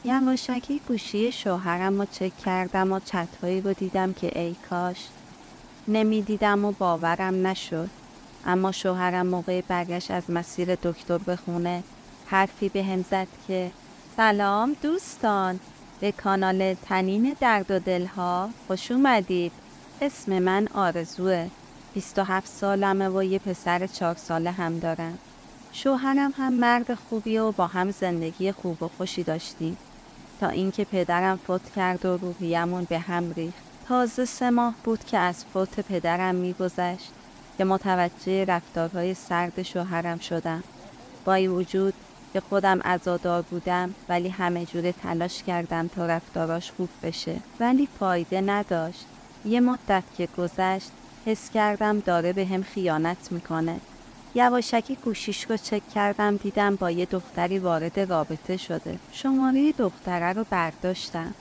یواشکی گوشی شوهرم رو چک کردم و چت‌هایی رو دیدم که ای کاش نمیدیدم و باورم نشد. اما شوهرم موقع برگشت از مسیر دکتر به خونه حرفی به هم زد که سلام دوستان، به کانال تنین درد و دلها خوش اومدید. اسم من آرزوه، 27 سالمه و یه پسر 4 ساله هم دارم. شوهرم هم مرد خوبیه و با هم زندگی خوب و خوشی داشتیم تا اینکه پدرم فوت کرد و روحیمون به هم ریخت. تازه 3 ماه بود که از فوت پدرم میگذشت که متوجه رفتارهای سرد شوهرم شدم. با این وجود که خودم عزادار بودم ولی همه جوره تلاش کردم تا رفتاراش خوب بشه، ولی فایده نداشت. یه مدت که گذشت حس کردم داره به هم خیانت میکنه. یواشکی گوشیش رو چک کردم، دیدم با یه دختری وارد رابطه شده. شماره دختره رو برداشتم.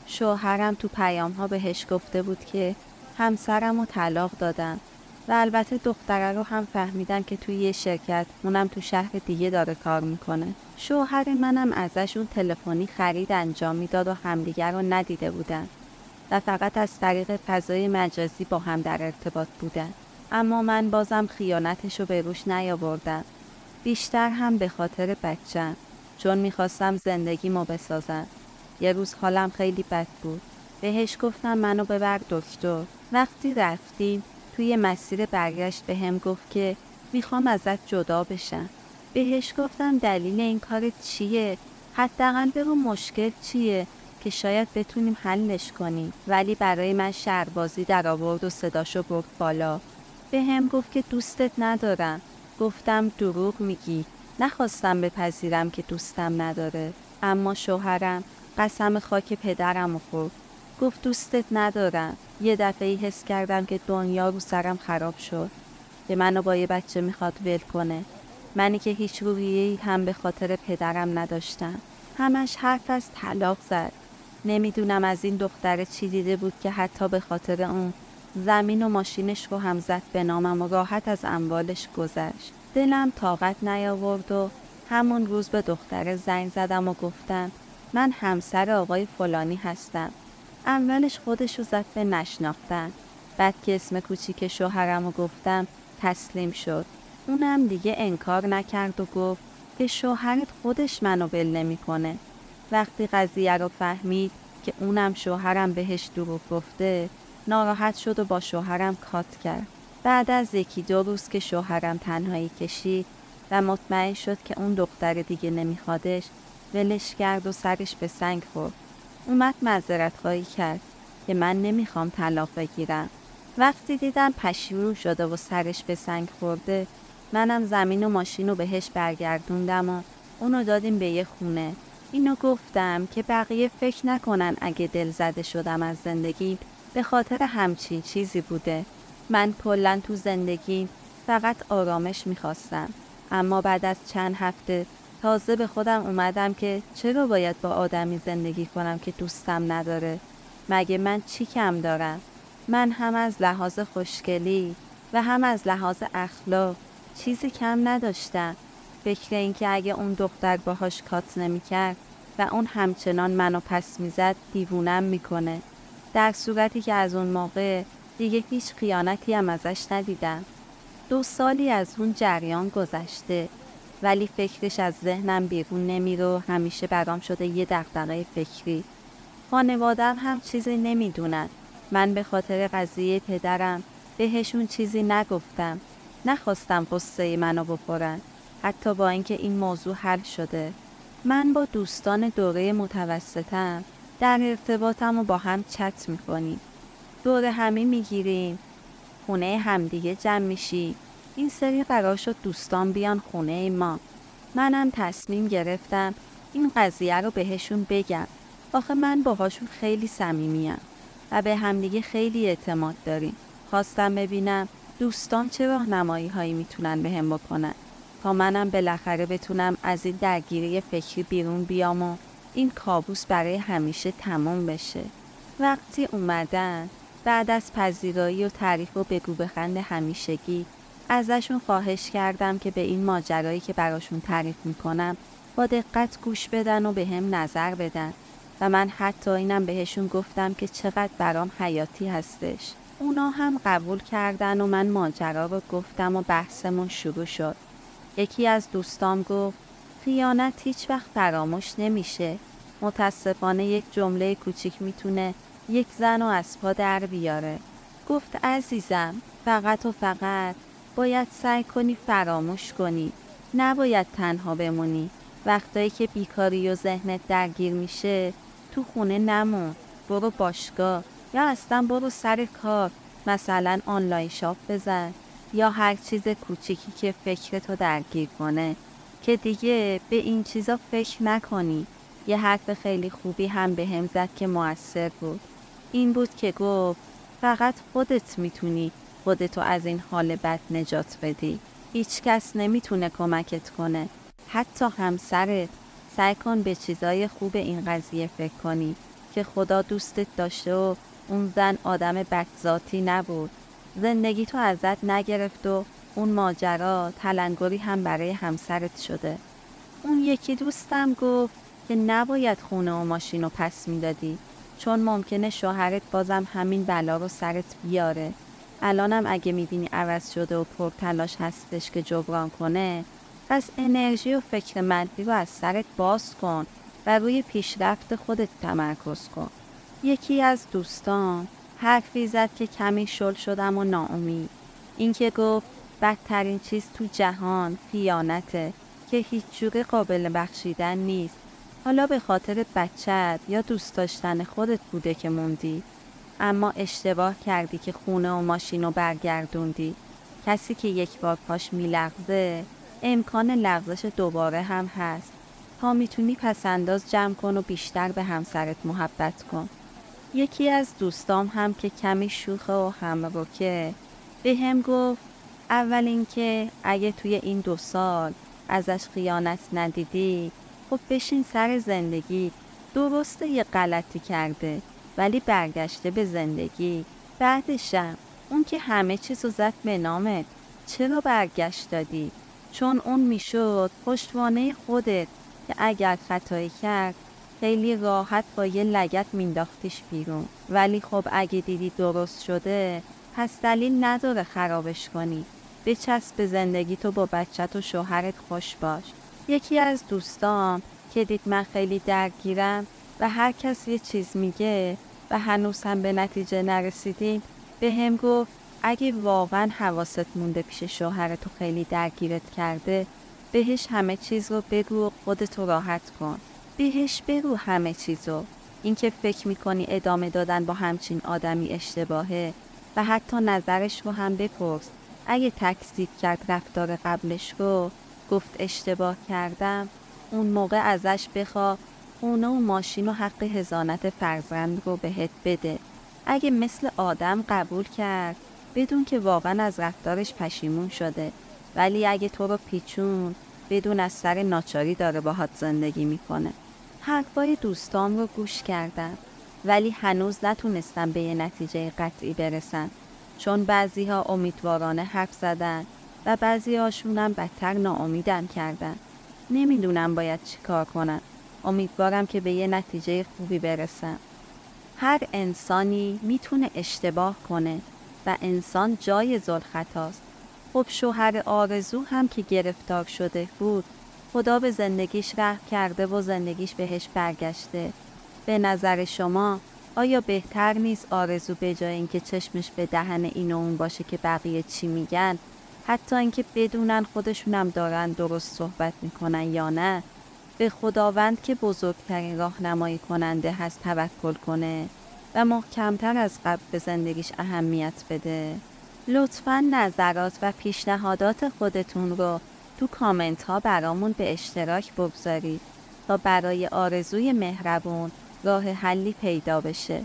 شوهرم تو پیام ها بهش گفته بود که همسرم رو طلاق دادم و البته دختره رو هم فهمیدم که توی یه شرکت، اونم تو شهر دیگه داره کار میکنه. شوهر منم ازشون تلفنی خرید انجام میداد و همدیگر رو ندیده بودن و فقط از طریق فضای مجازی با هم در ارتباط بودن. اما من بازم خیانتشو به روش نیاوردم، بیشتر هم به خاطر بچه‌م، چون میخواستم زندگیمو بسازم. یه روز حالم خیلی بد بود، بهش گفتم منو ببر دکتر. وقتی رفتیم توی مسیر برگشت به هم گفت که میخوام ازت جدا بشم. بهش گفتم دلیل این کار چیه؟ حداقل بگو مشکل چیه که شاید بتونیم حلش کنیم. ولی برای من شربازی در آورد و صداشو برد بالا. به هم گفت که دوستت ندارم. گفتم دروغ میگی. نخواستم بپذیرم که دوستم نداره. اما شوهرم قسم خاک پدرم خورد. گفت دوستت ندارم. یه دفعه حس کردم که دنیا رو سرم خراب شد، که منو با یه بچه میخواد ول کنه. منی که هیچ روحیه‌ای هم به خاطر پدرم نداشتم. همش حرف از طلاق زد. نمیدونم از این دختره چی دیده بود که حتی به خاطر اون زمین و ماشینش رو هم زد به نامم و راحت از اموالش گذشت. دلم طاقت نیاورد و همون روز به دختره زنگ زدم و گفتم من همسر آقای فلانی هستم. اولش خودشو زد به نشناختن، بعد که اسم کوچیک شوهرم رو گفتم تسلیم شد. اونم دیگه انکار نکرد و گفت که شوهرت خودش منو ول نمی‌کنه. وقتی قضیه رو فهمید که اونم شوهرم بهش دروغ گفته، ناراحت شد و با شوهرم کات کرد. بعد از 1-2 روز که شوهرم تنهایی کشید و مطمئن شد که اون دختر دیگه نمیخوادش، ولش کرد و سرش به سنگ خورد. اومد معذرت خواهی کرد که من نمیخوام طلاق بگیرم. وقتی دیدم پشیمون شده و سرش به سنگ خورده، منم زمین و ماشین رو بهش برگردوندم و اونو دادیم به یه خونه. اینو گفتم که بقیه فکر نکنن اگه دل زده شدم از زندگی به خاطر همچین چیزی بوده. من کلاً تو زندگیم فقط آرامش میخواستم. اما بعد از چند هفته تازه به خودم اومدم که چرا باید با آدمی زندگی کنم که دوستم نداره؟ مگه من چی کم دارم؟ من هم از لحاظ خوشگلی و هم از لحاظ اخلاق چیزی کم نداشتم. فکر این که اگه اون دختر باهاش کات نمی‌کرد و اون همچنان منو پس میزد دیوونم میکنه. در صورتی که از اون موقع دیگه هیچ خیانتی هم ازش ندیدم. 2 سالی از اون جریان گذشته، ولی فکرش از ذهنم بیرون نمیره و همیشه برام شده یه دغدغه فکری. خانوادم هم چیزی نمیدونن. من به خاطر قضیه پدرم بهشون چیزی نگفتم. نخواستم قصه منو بخورن، حتی با اینکه این موضوع حل شده. من با دوستان دوره متوسطم در ارتباطم و با هم چت میکنیم. دور همی میگیریم، خونه همدیگه جمع میشی. این سری قرار شد دوستان بیان خونه ما. منم تصمیم گرفتم این قضیه رو بهشون بگم. آخه من باهاشون خیلی صمیمیم و به همدیگه خیلی اعتماد داریم. خواستم ببینم دوستان چه راهنمایی هایی میتونن بهم بکنن تا منم بالاخره بتونم از این درگیری فکری بیرون بیام و این کابوس برای همیشه تموم بشه. وقتی اومدن بعد از پذیرایی و تعریف و بگو بخند همیشگی ازشون خواهش کردم که به این ماجرایی که براشون تعریف میکنم با دقت گوش بدن و به هم نظر بدن و من حتی اینم بهشون گفتم که چقدر برام حیاتی هستش. اونا هم قبول کردن و من ماجرا رو گفتم و بحثمون شروع شد. یکی از دوستام گفت خیانت هیچ وقت فراموش نمیشه. متاسفانه یک جمله کوچیک میتونه یک زن رو از پا در بیاره. گفت عزیزم، فقط و فقط باید سعی کنی فراموش کنی. نباید تنها بمونی. وقتایی که بیکاری و ذهنت درگیر میشه تو خونه نمون. برو باشگاه یا اصلا برو سر کار، مثلا آنلاین شاپ بزن یا هر چیز کوچیکی که فکرتو درگیر کنه که دیگه به این چیزا فکر نکنی. یه حرف خیلی خوبی هم به هم زد که مؤثر بود. این بود که گفت فقط خودت میتونی خودتو از این حال بد نجات بدی. هیچ کس نمیتونه کمکت کنه. حتی همسرت. سعی کن به چیزای خوب این قضیه فکر کنی که خدا دوستت داشته و اون زن آدم بدذاتی نبود. زندگی تو ازت نگرفت و اون ماجرا تلنگری هم برای همسرت شده. اون یکی دوستم گفت که نباید خونه و ماشین رو پس میدادی، چون ممکنه شوهرت بازم همین بلا رو سرت بیاره. الانم اگه میبینی عوض شده و پرتلاش هستش که جبران کنه، پس انرژی و فکر منفی رو از سرت باز کن و روی پیشرفت خودت تمرکز کن. یکی از دوستان حرفی زد که کمی شل شدم و ناامید. این که گفت بدترین چیز تو جهان خیانته که هیچ جوره قابل بخشیدن نیست. حالا به خاطر بچت یا دوست داشتن خودت بوده که موندی، اما اشتباه کردی که خونه و ماشین رو برگردوندی. کسی که یک بار پاش میلغزه امکان لغزش دوباره هم هست. تا میتونی پسنداز جمع کن و بیشتر به همسرت محبت کن. یکی از دوستام هم که کمی شوخه و همروکه به هم گفت اول اینکه اگه توی این 2 سال ازش خیانت ندیدی، خب بشین سر زندگی. درسته یه غلطی کرده ولی برگشته به زندگی. بعدشم اون که همه چیزو زد به نامت، چرا برگشت دادی؟ چون اون میشد پشتوانه خودت که اگر خطایی کرد خیلی راحت با یه لگد مینداختیش بیرون. ولی خب اگه دیدی درست شده، پس دلیل نداره خرابش کنی. بچسب به زندگی تو، با بچت و شوهرت خوش باش. یکی از دوستام که دید من خیلی درگیرم و هر کس یه چیز میگه و هنوز هم به نتیجه نرسیدیم، به هم گفت اگه واقعا حواست مونده پیش شوهرت و خیلی درگیرت کرده، بهش همه چیز رو بگو و خودتو راحت کن. بهش بگو همه چیزو. اینکه فکر میکنی ادامه دادن با همچین آدمی اشتباهه و حتی نظرش رو هم بپرس. اگه تکذیب کرد رفتار قبلش رو، گفت اشتباه کردم، اون موقع ازش بخوا خونه و ماشین و حق حضانت فرزند رو بهت بده. اگه مثل آدم قبول کرد، بدون که واقعا از رفتارش پشیمون شده. ولی اگه تو رو پیچون، بدون از سر ناچاری داره باهات زندگی میکنه. حرفای دوستام رو گوش کردم ولی هنوز نتونستم به یه نتیجه قطعی برسن، چون بعضی ها امیدوارانه حرف زدن و بعضی هاشونم بدتر ناامیدم کردن. نمیدونم باید چی کار کنم. امیدوارم که به یه نتیجه خوبی برسم. هر انسانی میتونه اشتباه کنه و انسان جایز الخطاست. خب شوهر آرزو هم که گرفتار شده بود، خدا به زندگیش رحم کرده و زندگیش بهش برگشته. به نظر شما آیا بهتر نیست آرزو به جای اینکه چشمش به دهن این و اون باشه که بقیه چی میگن، حتی اینکه بدونن خودشونم دارن درست صحبت میکنن یا نه، به خداوند که بزرگترین راهنمایی کننده هست توکل کنه و محکمتر از قبل به زندگیش اهمیت بده؟ لطفاً نظرات و پیشنهادات خودتون رو تو کامنت ها برامون به اشتراک بگذارید تا برای آرزوی مهربون راه حلی پیدا بشه.